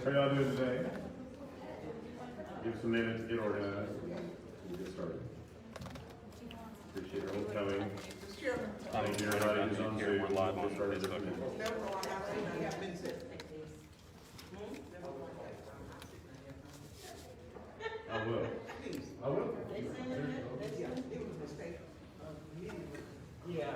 How y'all doing today? Give us a minute to get organized. We'll get started. Appreciate everyone coming. Thank you everybody who's on Zoom. We're live on Facebook. I will. I will. Yeah.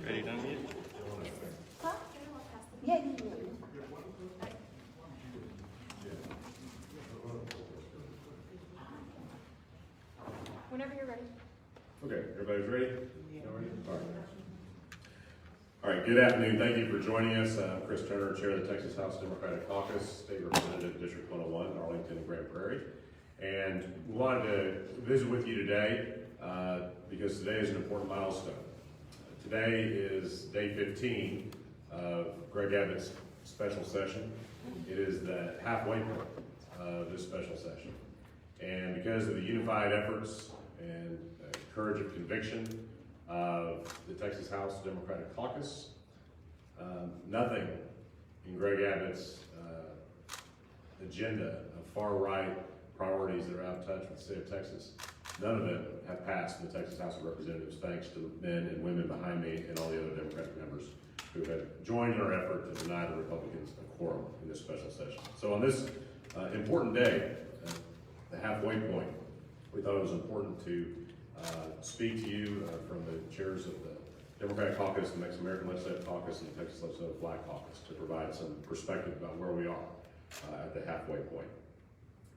Ready, done yet? Huh? Yeah, you do. Whenever you're ready. Okay, everybody's ready? All right, good afternoon. Thank you for joining us. I'm Chris Turner, Chair of the Texas House Democratic Caucus, State Representative District 101, Arlington and Grand Prairie. And we wanted to visit with you today because today is an important milestone. Today is day 15 of Greg Abbott's special session. It is the halfway point of this special session. And because of the unified efforts and courage of conviction of the Texas House Democratic Caucus, nothing in Greg Abbott's agenda of far-right priorities that are out of touch with the state of Texas, none of them have passed in the Texas House of Representatives, thanks to the men and women behind me and all the other Democratic members who have joined in our effort to deny the Republicans a quorum in this special session. So on this important day, the halfway point, we thought it was important to speak to you from the chairs of the Democratic Caucus, the MexicanAmerican Legislative Caucus, and the Texas Legislative Black Caucus to provide some perspective about where we are at the halfway point.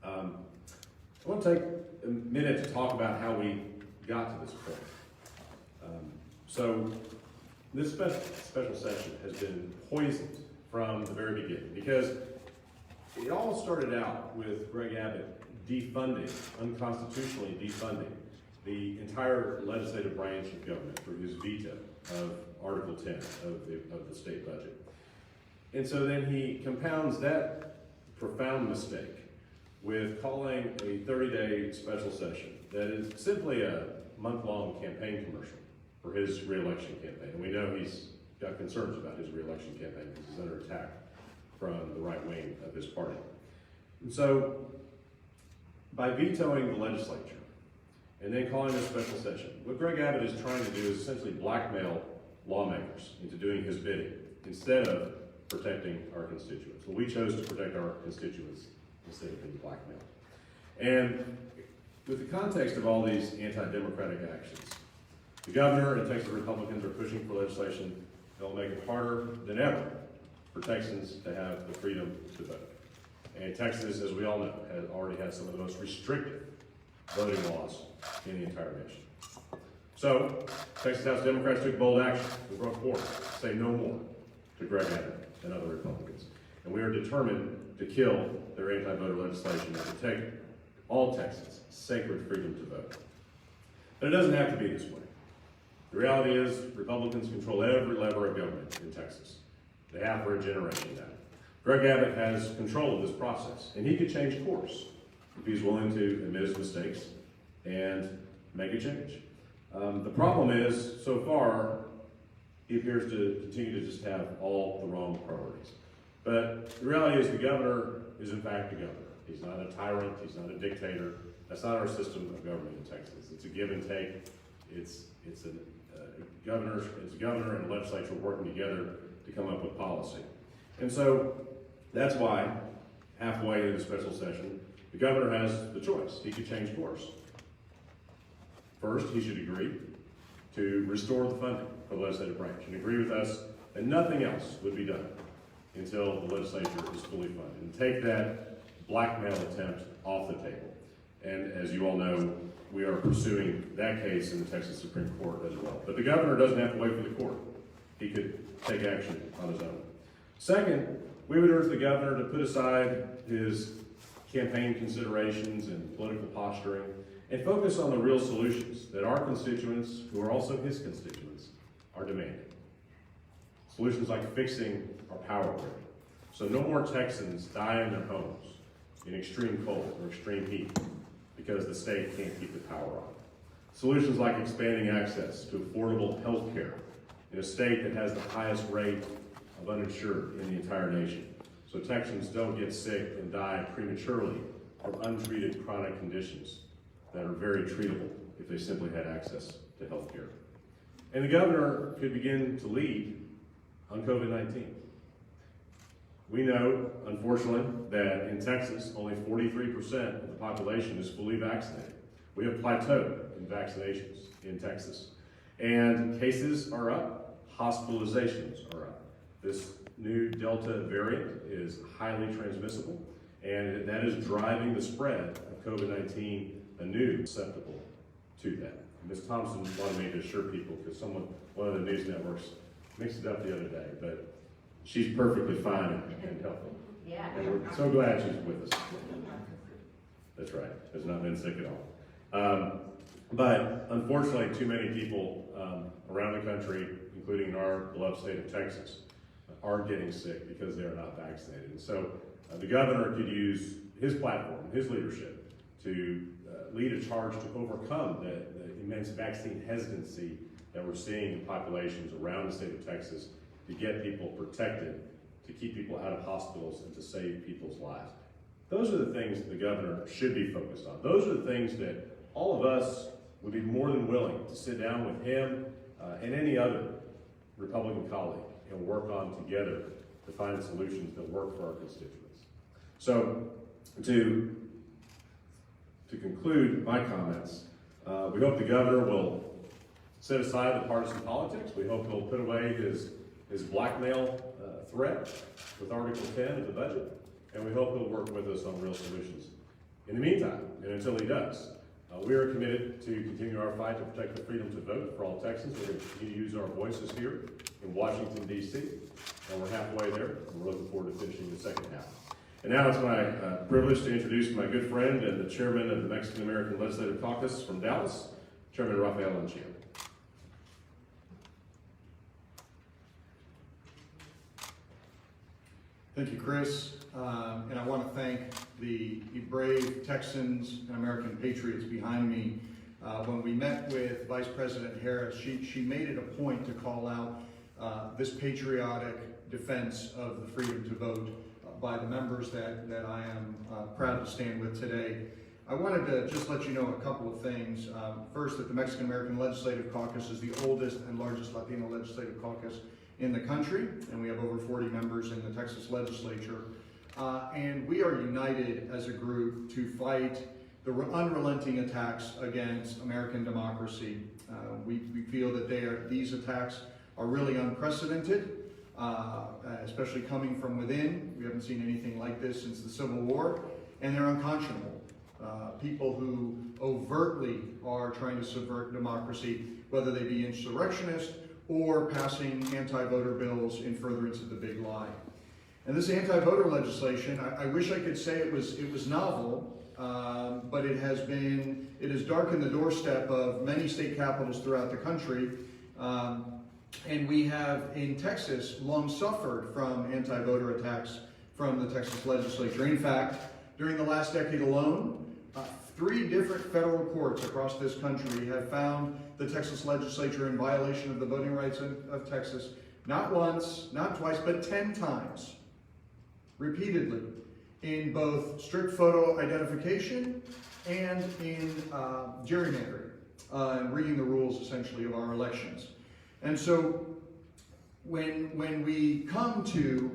I want to take a minute to talk about how we got to this point. So this special session has been poisoned from the very beginning because it all started out with Greg Abbott defunding, unconstitutionally defunding, the entire legislative branch of government through his veto of Article 10 of the state budget. And so then he compounds that profound mistake with calling a 30-day special session that is simply a month-long campaign commercial for his re-election campaign. And we know he's got concerns about his re-election campaign because he's under attack from the right wing of his party. And so by vetoing the legislature and then calling a special session, what Greg Abbott is trying to do is essentially blackmail lawmakers into doing his bidding instead of protecting our constituents. Well, we chose to protect our constituents instead of being blackmailed. And with the context of all these anti-democratic actions, the governor and Texas Republicans are pushing for legislation that will make it harder than ever for Texans to have the freedom to vote. And Texas, as we all know, has already had some of the most restrictive voting laws in the entire nation. So, Texas House Democrats took bold action. We brought forth say no more to Greg Abbott and other Republicans. And we are determined to kill their anti-voter legislation and protect all Texans' sacred freedom to vote. But it doesn't have to be this way. The reality is Republicans control every lever of government in Texas. They have for a generation now. Greg Abbott has control of this process, and he could change course if he's willing to admit his mistakes and make a change. The problem is, so far, he appears to continue to just have all the wrong priorities. But the reality is the governor is in fact the governor. He's not a tyrant, he's not a dictator. That's not our system of government in Texas. It's a give and take. It's a governor and a legislature working together to come up with policy. And so that's why halfway in the special session, the governor has the choice. He could change course. First, he should agree to restore the funding for the legislative branch and agree with us that nothing else would be done until the legislature is fully funded, and take that blackmail attempt off the table. And as you all know, we are pursuing that case in the Texas Supreme Court as well. But the governor doesn't have to wait for the court. He could take action on his own. Second, we would urge the governor to put aside his campaign considerations and political posturing, and focus on the real solutions that our constituents, who are also his constituents, are demanding. Solutions like fixing our power grid, so no more Texans die in their homes in extreme cold or extreme heat because the state can't keep the power on. Solutions like expanding access to affordable health care in a state that has the highest rate of uninsured in the entire nation, so Texans don't get sick and die prematurely from untreated chronic conditions that are very treatable if they simply had access to health care. And the governor could begin to lead on COVID-19. We know, unfortunately, that in Texas, only 43% of the population is fully vaccinated. We have plateaued in vaccinations in Texas. And cases are up, hospitalizations are up. This new Delta variant is highly transmissible, and that is driving the spread of COVID-19 anew, susceptible to that. Ms. Thompson wanted me to assure people, because one of the news networks mixed it up the other day, but she's perfectly fine and healthy. Yeah. And we're so glad she's with us. That's right, has not been sick at all. But unfortunately, too many people around the country, including in our beloved state of Texas, are getting sick because they are not vaccinated. And so the governor could use his platform, his leadership, to lead a charge to overcome the immense vaccine hesitancy that we're seeing in populations around the state of Texas to get people protected, to keep people out of hospitals, and to save people's lives. Those are the things that the governor should be focused on. Those are the things that all of us would be more than willing to sit down with him and any other Republican colleague and work on together to find solutions that work for our constituents. So to conclude my comments, we hope the governor will set aside the partisan politics. We hope he'll put away his blackmail threat with Article 10 of the budget, and we hope he'll work with us on real solutions. In the meantime, and until he does, we are committed to continue our fight to protect the freedom to vote for all Texans. We're going to continue to use our voices here in Washington, D.C., and we're halfway there, and we're looking forward to finishing the second half. And now it's my privilege to introduce my good friend and the chairman of the Mexican-American Legislative Caucus from Dallas, Chairman Rafael Anchia. Thank you, Chris. And I want to thank the brave Texans and American patriots behind me. When we met with Vice President Harris, she made it a point to call out this patriotic defense of the freedom to vote by the members that I am proud to stand with today. I wanted to just let you know a couple of things. First, that the Mexican-American Legislative Caucus is the oldest and largest Latino legislative caucus in the country, and we have over 40 members in the Texas legislature. And we are united as a group to fight the unrelenting attacks against American democracy. We feel that these attacks are really unprecedented, especially coming from within. We haven't seen anything like this since the Civil War, and they're unconscionable. People who overtly are trying to subvert democracy, whether they be insurrectionists or passing anti-voter bills in furtherance of the big lie. And this anti-voter legislation, I wish I could say it was novel, but it has darkened the doorstep of many state capitals throughout the country. And we have, in Texas, long suffered from anti-voter attacks from the Texas legislature. In fact, during the last decade alone, 3 different federal courts across this country have found the Texas legislature in violation of the voting rights of Texas, not once, not twice, but 10 times, repeatedly, in both strict photo identification and in gerrymandering, and reading the rules, essentially, of our elections. And so when we come to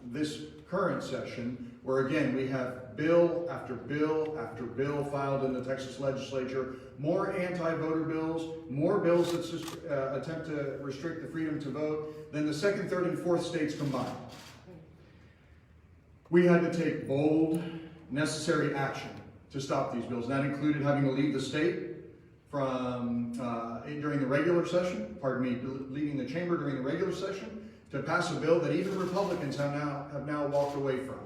this current session, where again we have bill after bill after bill filed in the Texas legislature, more anti-voter bills, more bills that attempt to restrict the freedom to vote than the 2nd, 3rd, and 4th states combined. We had to take bold, necessary action to stop these bills. And that included having to leave the state from during the regular session, leaving the chamber during the regular session to pass a bill that even Republicans have now walked away from.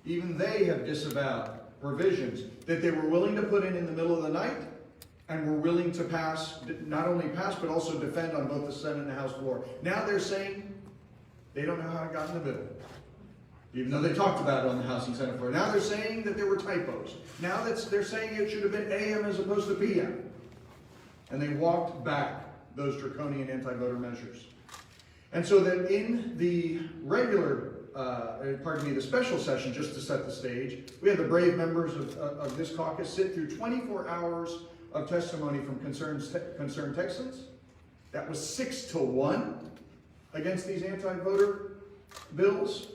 even they have disavowed provisions that they were willing to put in the middle of the night and were willing to pass, not only pass, but also defend on both the Senate and the House floor. Now they're saying they don't know how it got in the bill, even though they talked about it on the House and Senate floor. Now they're saying that there were typos. Now they're saying it should have been AM as opposed to PM. And they walked back those draconian anti-voter measures. And so that in the regular, the special session, just to set the stage, we had the brave members of this caucus sit through 24 hours of testimony from concerned Texans. That was 6-1 against these anti-voter bills.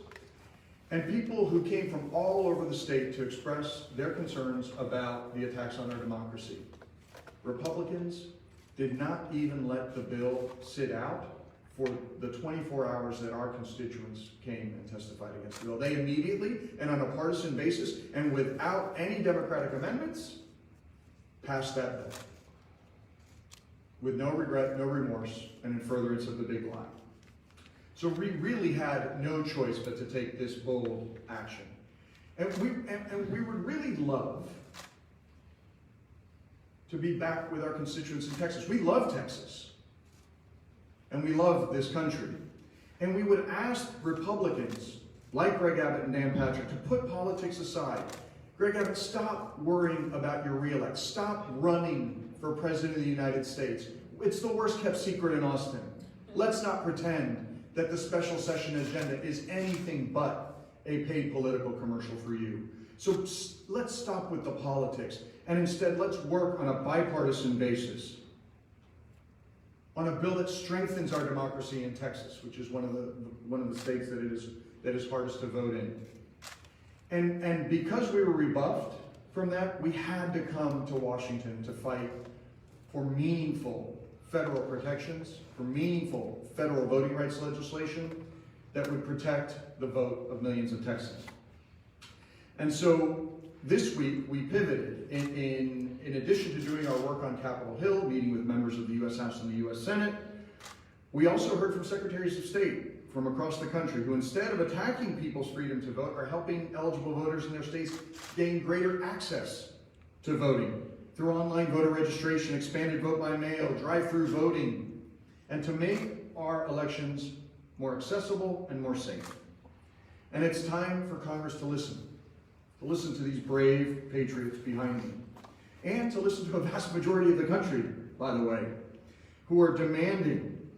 And people who came from all over the state to express their concerns about the attacks on our democracy. Republicans did not even let the bill sit out for the 24 hours that our constituents came and testified against the bill. They immediately, and on a partisan basis, and without any Democratic amendments, passed that bill. With no regret, no remorse, and in furtherance of the big lie. So we really had no choice but to take this bold action. And we would really love to be back with our constituents in Texas. We love Texas. And we love this country. And we would ask Republicans, like Greg Abbott and Dan Patrick, to put politics aside. Greg Abbott, stop worrying about your reelect. Stop running for President of the United States. It's the worst kept secret in Austin. Let's not pretend that the special session agenda is anything but a paid political commercial for you. So let's stop with the politics, and instead let's work on a bipartisan basis on a bill that strengthens our democracy in Texas, which is one of the states that is hardest to vote in. And because we were rebuffed from that, we had to come to Washington to fight for meaningful federal protections, for meaningful federal voting rights legislation that would protect the vote of millions of Texans. And so this week we pivoted. In addition to doing our work on Capitol Hill, meeting with members of the U.S. House and the U.S. Senate, we also heard from secretaries of state from across the country who, instead of attacking people's freedom to vote, are helping eligible voters in their states gain greater access to voting through online voter registration, expanded vote by mail, drive-through voting, and to make our elections more accessible and more safe. And it's time for Congress to listen to these brave patriots behind me, and to listen to a vast majority of the country, by the way, who are demanding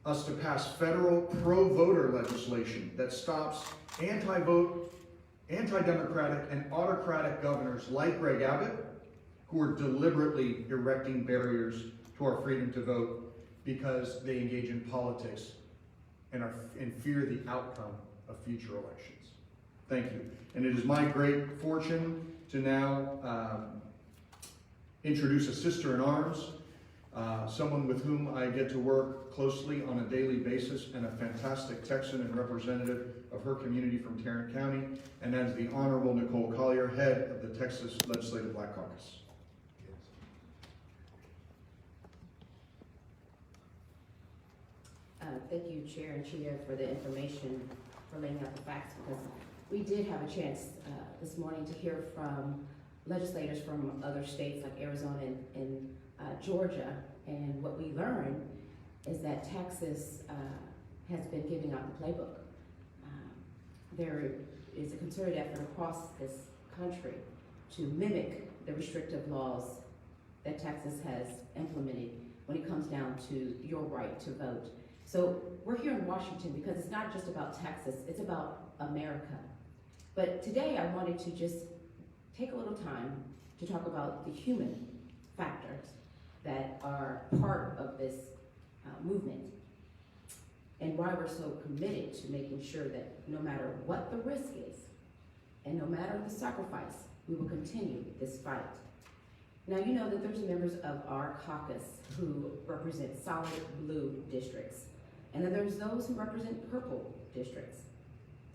us to pass federal pro-voter legislation that stops anti-vote, anti-democratic, and autocratic governors like Greg Abbott, who are deliberately erecting barriers to our freedom to vote because they engage in politics and fear the outcome of future elections. Thank you. And it is my great fortune to now introduce a sister in arms, someone with whom I get to work closely on a daily basis, and a fantastic Texan and representative of her community from Tarrant County, and that is the Honorable Nicole Collier, head of the Texas Legislative Black Caucus. Thank you, Chair and Chia, for the information, for laying out the facts, because we did have a chance this morning to hear from legislators from other states like Arizona and Georgia, and what we learned is that Texas has been giving out the playbook. There is a concerted effort across this country to mimic the restrictive laws that Texas has implemented when it comes down to your right to vote. So we're here in Washington because it's not just about Texas, it's about America. But today I wanted to just take a little time to talk about the human factors that are part of this movement, and why we're so committed to making sure that no matter what the risk is, and no matter the sacrifice, we will continue this fight. Now, you know that there's members of our caucus who represent solid blue districts, and then there's those who represent purple districts.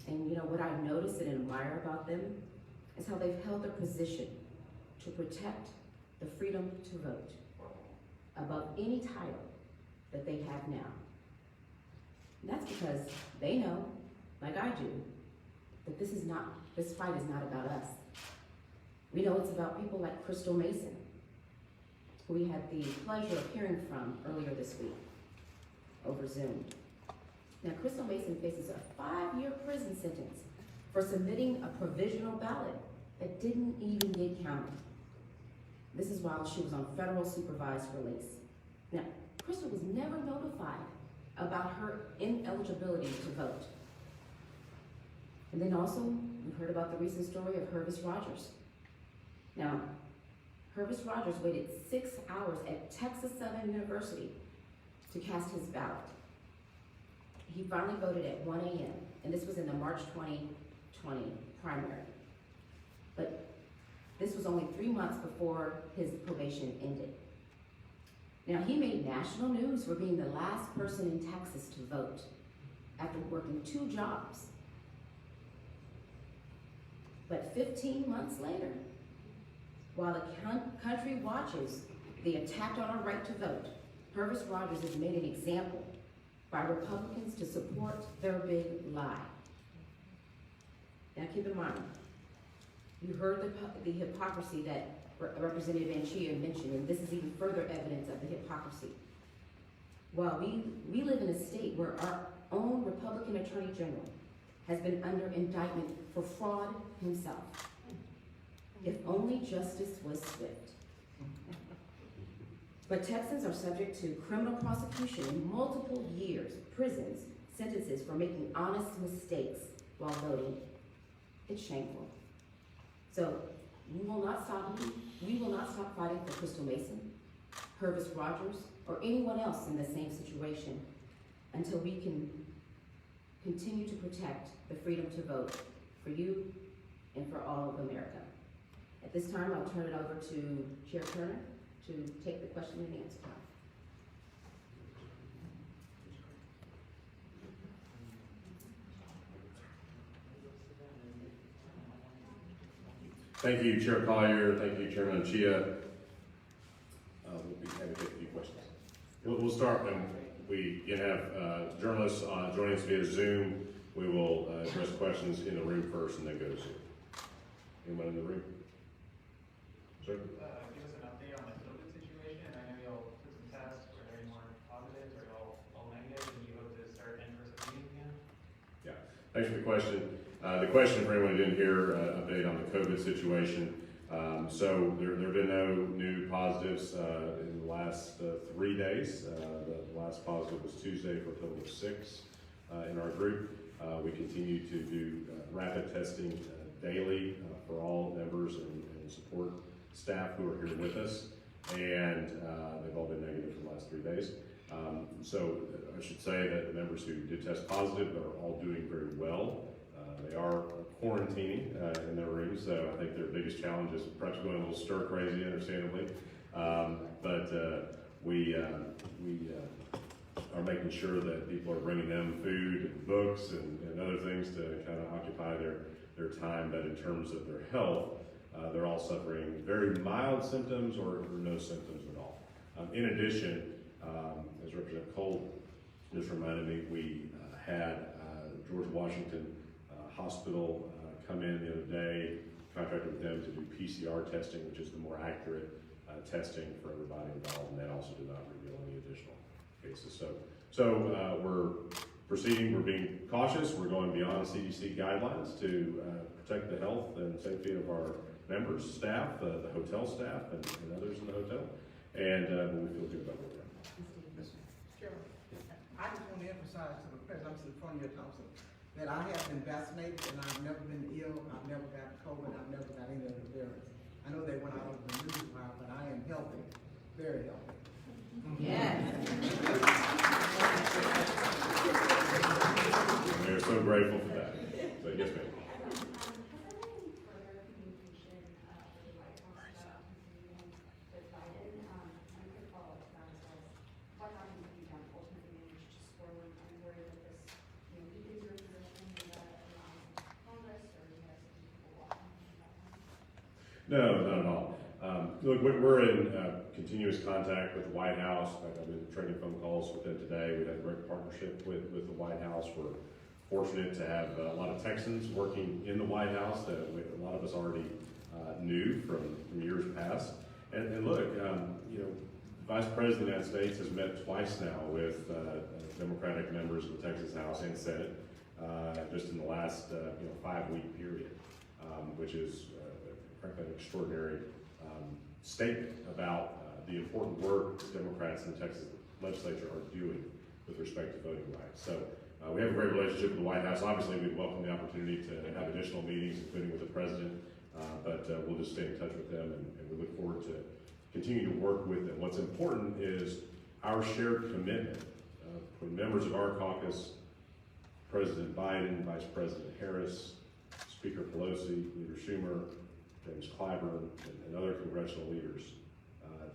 And you know, what I notice and admire about them is how they've held their position to protect the freedom to vote above any title that they have now. And that's because they know, like I do, that this is not this fight is not about us. We know it's about people like Crystal Mason, who we had the pleasure of hearing from earlier this week over Zoom. Now, Crystal Mason faces a 5-year prison sentence for submitting a provisional ballot that didn't even get counted. This is while she was on federal supervised release. Now, Crystal was never notified about her ineligibility to vote. And then also, we heard about the recent story of Hervis Rogers. Now, Hervis Rogers waited 6 hours at Texas Southern University to cast his ballot. He finally voted at 1 a.m., and this was in the March 2020 primary. But this was only 3 months before his probation ended. Now, he made national news for being the last person in Texas to vote after working 2 jobs. But 15 months later, while the country watches the attack on our right to vote, Hervis Rogers has made an example by Republicans to support their big lie. Now keep in mind, you heard the hypocrisy that Representative Anchia mentioned, and this is even further evidence of the hypocrisy. Well, we live in a state where our own Republican Attorney General has been under indictment for fraud himself. If only justice was swift. But Texans are subject to criminal prosecution and multiple years, prisons, sentences for making honest mistakes while voting. It's shameful. So we will not stop fighting for Crystal Mason, Hervis Rogers, or anyone else in the same situation until we can continue to protect the freedom to vote for you and for all of America. At this time, I'll turn it over to Chair Turner to take the question and answer time. Thank you, Chair Collier. Thank you, Chairman Chia. We'll be happy to take a few questions. We'll start, and we have journalists joining us via Zoom. We will address questions in the room first and then go to Zoom. Anyone in the room? Sir? Give us an update on the COVID situation. I know y'all took some tests. Were there any more positives? Are y'all all negative? And you hope to start in-person meetings again? Yeah, thanks for the question. The question for anyone who didn't hear, update on the COVID situation. So there have been no new positives in the last 3 days. The last positive was Tuesday for a total of 6 in our group. We continue to do rapid testing daily for all members and support staff who are here with us, and they've all been negative for the last 3 days. So I should say that the members who did test positive are all doing very well. They are quarantining in their rooms, so I think their biggest challenge is perhaps going a little stir crazy, understandably. But we are making sure that people are bringing them food and books and other things to kind of occupy their time. But in terms of their health, they're all suffering very mild symptoms or no symptoms at all. In addition, as Representative Cole just reminded me, we had George Washington Hospital come in the other day, contracted with them to do PCR testing, which is the more accurate testing for everybody involved, and that also did not reveal any additional cases. So we're proceeding, we're being cautious, we're going beyond CDC guidelines to protect the health and safety of our members, staff, the hotel staff, and others in the hotel, and we feel good about what we're doing. Chairman, I just want to emphasize to the President, I'm Sophronia Thompson, that I have been vaccinated and I've never been ill, I've never got COVID, I've never got any other variants. I know they went out of the news a while, but I am healthy, very healthy. Yes. We're so grateful for that. So yes, ma'am. No, not at all. Look, we're in continuous contact with the White House. I've been trading phone calls with them today. We've had a great partnership with the White House. We're fortunate to have a lot of Texans working in the White House that a lot of us already knew from years past. And look, you know, Vice President of the United States has met twice now with Democratic members of the Texas House and Senate, just in the last 5-week period, which is frankly an extraordinary statement about the important work Democrats in the Texas legislature are doing with respect to voting rights. So we have a great relationship with the White House. Obviously, we'd welcome the opportunity to have additional meetings, including with the president, but we'll just stay in touch with them, and we look forward to continue to work with them. What's important is our shared commitment for members of our caucus, President Biden, Vice President Harris, Speaker Pelosi, Leader Schumer, James Clyburn, and other congressional leaders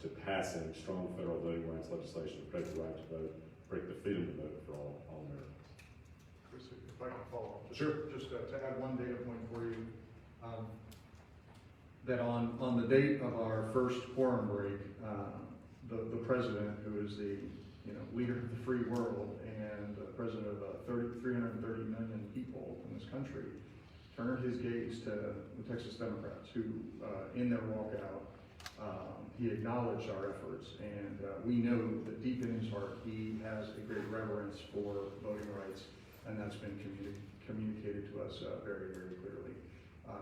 to passing strong federal voting rights legislation to protect the right to vote, protect the freedom to vote for all Americans. Chris, if I can follow up. Sure. Just to add one data point for you, that on the date of our first quorum break, the president, who is the leader of the free world and president of 330 million people in this country, turned his gaze to the Texas Democrats, who in their walkout, he acknowledged our efforts, and we know that deep in his heart he has a great reverence for voting rights, and that's been communicated to us very, very clearly.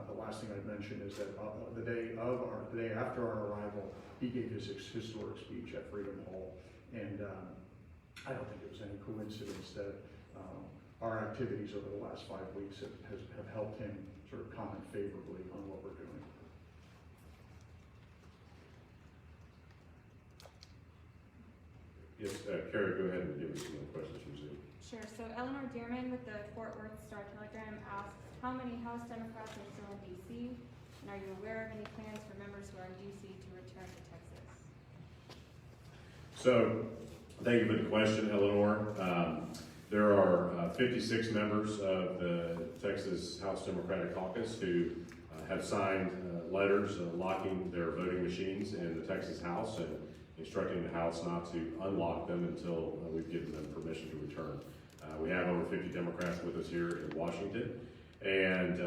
The last thing I'd mention is that the day after our arrival, he gave his historic speech at Freedom Hall, and I don't think it was any coincidence that our activities over the last 5 weeks have helped him sort of comment favorably on what we're doing. Yes, Carrie, go ahead and give us some more questions from Zoom. Sure. So Eleanor Dearman with the Fort Worth Star-Telegram asks, how many House Democrats are still in D.C., and are you aware of any plans for members who are in D.C. to return to Texas? So, thank you for the question, Eleanor. There are 56 members of the Texas House Democratic Caucus who have signed letters locking their voting machines in the Texas House and instructing the House not to unlock them until we've given them permission to return. We have over 50 Democrats with us here in Washington, and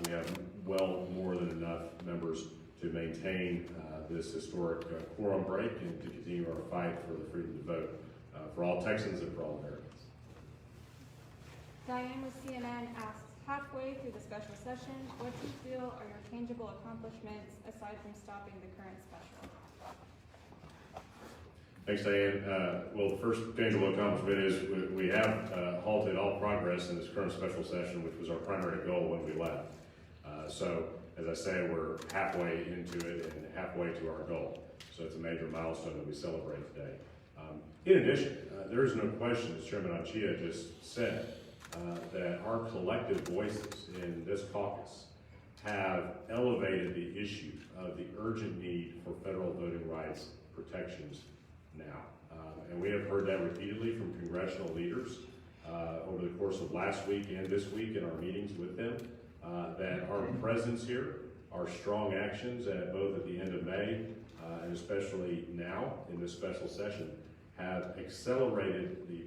we have well more than enough members to maintain this historic quorum break and to continue our fight for the freedom to vote for all Texans and for all Americans. Diane with CNN asks, halfway through the special session, what do you feel are your tangible accomplishments aside from stopping the current special? Thanks, Diane. Well, the first tangible accomplishment is we have halted all progress in this current special session, which was our primary goal when we left. So, as I say, we're halfway into it and halfway to our goal. So it's a major milestone that we celebrate today. In addition, there is no question, as Chairman Anchia just said, that our collective voices in this caucus have elevated the issue of the urgent need for federal voting rights protections now. And we have heard that repeatedly from congressional leaders over the course of last week and this week in our meetings with them, that our presence here, our strong actions both at the end of May and especially now in this special session have accelerated the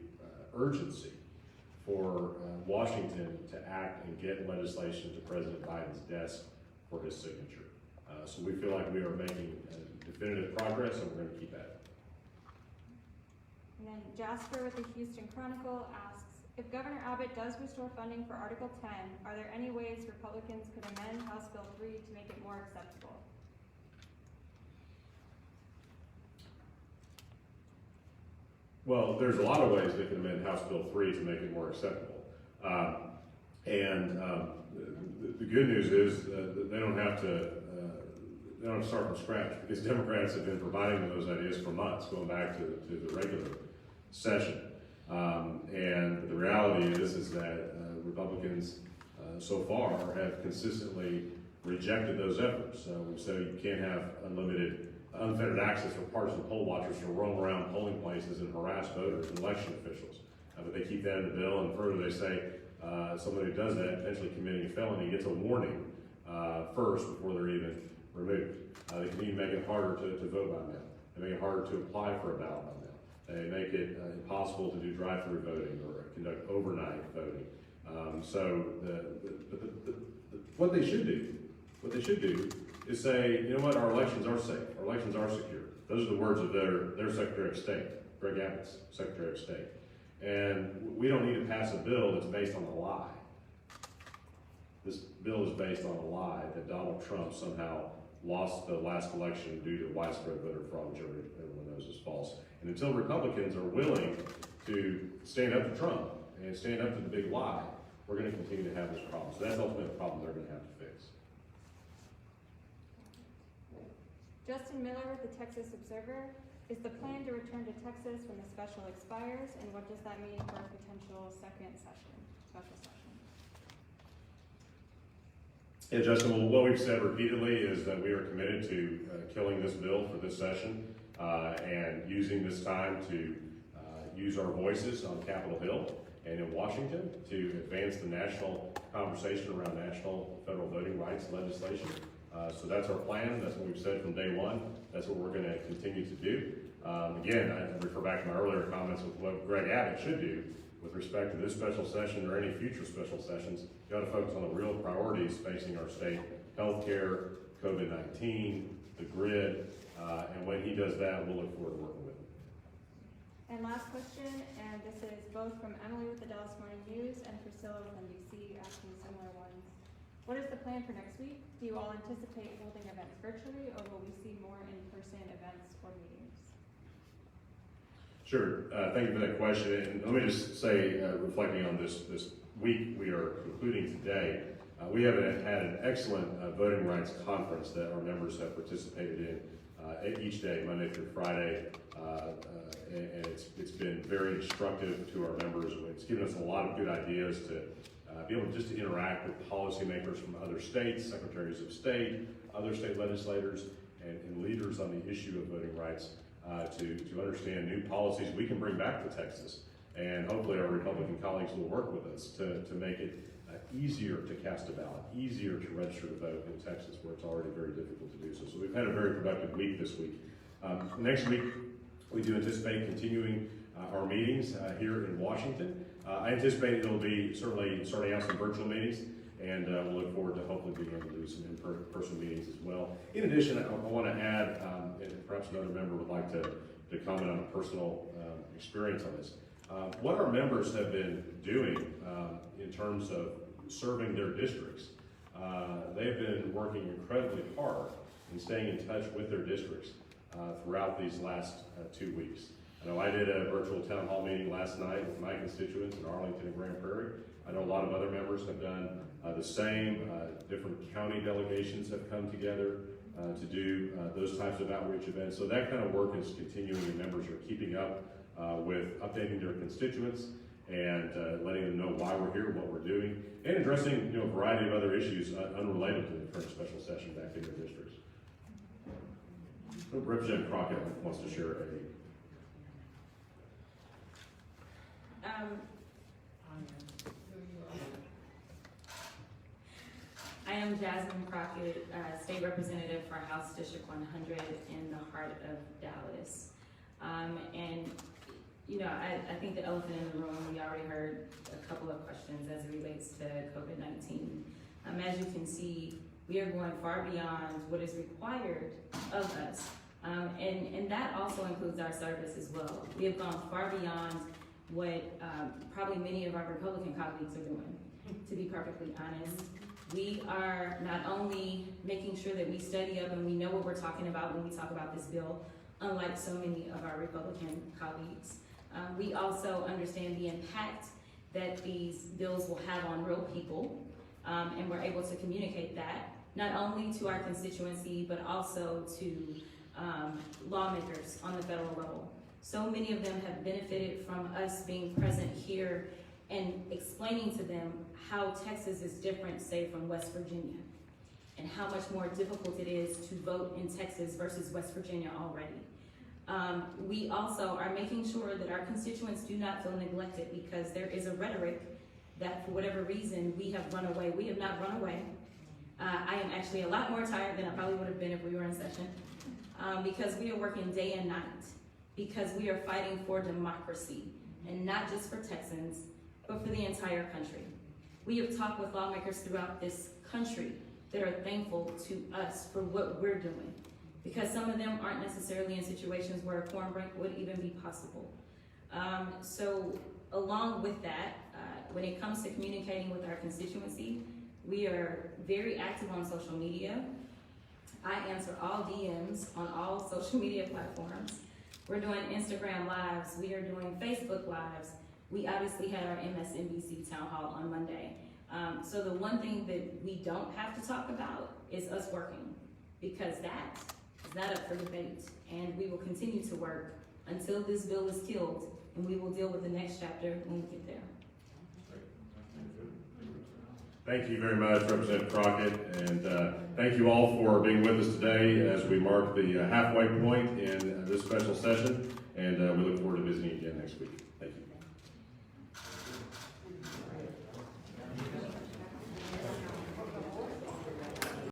urgency for Washington to act and get legislation to President Biden's desk for his signature. So we feel like we are making definitive progress, and we're going to keep at it. And then Jasper with the Houston Chronicle asks, if Governor Abbott does restore funding for Article 10, are there any ways Republicans could amend House Bill 3 to make it more acceptable? Well, there's a lot of ways they can amend House Bill 3 to make it more acceptable. The good news is that they don't have to start from scratch, because Democrats have been providing them those ideas for months, going back to the regular session. And the reality is that Republicans so far have consistently rejected those efforts. We've said you can't have unfettered access for partisan poll watchers to roam around polling places and harass voters and election officials. But they keep that in the bill, and further they say somebody who does that, potentially committing a felony, gets a warning first before they're even removed. They can even make it harder to vote by mail. They make it harder to apply for a ballot by mail. They make it impossible to do drive-through voting or conduct overnight voting. What they should do is say, you know what, our elections are safe, our elections are secure. Those are the words of their Secretary of State, Greg Abbott's Secretary of State. And we don't need to pass a bill that's based on a lie. This bill is based on a lie that Donald Trump somehow lost the last election due to widespread voter fraud, which everyone knows is false. And until Republicans are willing to stand up to Trump and stand up to the big lie, we're going to continue to have this problem. So that's ultimately the problem they're going to have to fix. Justin Miller with the Texas Observer. Is the plan to return to Texas when the special expires, and what does that mean for a potential second session, special session? Yeah, Justin, well, what we've said repeatedly is that we are committed to killing this bill for this session and using this time to use our voices on Capitol Hill and in Washington to advance the national conversation around national federal voting rights legislation. So that's our plan. That's what we've said from day one. That's what we're going to continue to do. Again, I refer back to my earlier comments with what Greg Abbott should do with respect to this special session or any future special sessions. You ought to focus on the real priorities facing our state: healthcare, COVID-19, the grid, and when he does that, we'll look forward to working with him. And last question, and this is both from Emily with the Dallas Morning News and Priscilla with NBC asking similar ones. What is the plan for next week? Do you all anticipate holding events virtually, or will we see more in-person events or meetings? Sure. Thank you for that question. And let me just say, reflecting on this week we are concluding today, we have had an excellent voting rights conference that our members have participated in each day, Monday through Friday, and it's been very instructive to our members. It's given us a lot of good ideas to be able just to interact with policymakers from other states, secretaries of state, other state legislators, and leaders on the issue of voting rights to understand new policies we can bring back to Texas. And hopefully our Republican colleagues will work with us to make it easier to cast a ballot, easier to register to vote in Texas, where it's already very difficult to do so. So we've had a very productive week this week. Next week, we do anticipate continuing our meetings here in Washington. I anticipate it'll be certainly starting out some virtual meetings, and we'll look forward to hopefully being able to do some in-person meetings as well. In addition, I want to add, and perhaps another member would like to comment on a personal experience on this. What our members have been doing in terms of serving their districts, they've been working incredibly hard in staying in touch with their districts throughout these last 2 weeks. I know I did a virtual town hall meeting last night with my constituents in Arlington and Grand Prairie. I know a lot of other members have done the same. Different county delegations have come together to do those types of outreach events. So that kind of work is continuing, and members are keeping up with updating their constituents and letting them know why we're here, what we're doing, and addressing a variety of other issues unrelated to the current special session back in their districts. Representative Crockett wants to share I am Jasmine Crockett, State Representative for House District 100 in the heart of Dallas. And, I think the elephant in the room, we already heard a couple of questions as it relates to COVID-19. As you can see, we are going far beyond what is required of us. And that also includes our service as well. We have gone far beyond what probably many of our Republican colleagues are doing, to be perfectly honest. We are not only making sure that we study up and we know what we're talking about when we talk about this bill, unlike so many of our Republican colleagues. We also understand the impact that these bills will have on real people, and we're able to communicate that, not only to our constituency, but also to lawmakers on the federal level. So many of them have benefited from us being present here and explaining to them how Texas is different, say, from West Virginia, and how much more difficult it is to vote in Texas versus West Virginia already. We also are making sure that our constituents do not feel neglected, because there is a rhetoric that for whatever reason we have run away. We have not run away. I am actually a lot more tired than I probably would have been if we were in session, because we are working day and night, because we are fighting for democracy, and not just for Texans, but for the entire country. We have talked with lawmakers throughout this country that are thankful to us for what we're doing, because some of them aren't necessarily in situations where a quorum break would even be possible. So along with that, when it comes to communicating with our constituency, we are very active on social media. I answer all DMs on all social media platforms. We're doing Instagram lives, we are doing Facebook lives. We obviously had our MSNBC town hall on Monday. So the one thing that we don't have to talk about is us working, because that is not up for debate. And we will continue to work until this bill is killed, and we will deal with the next chapter when we get there. Thank you very much, Representative Crockett, and thank you all for being with us today as we mark the halfway point in this special session, and we look forward to visiting again next week. Thank you.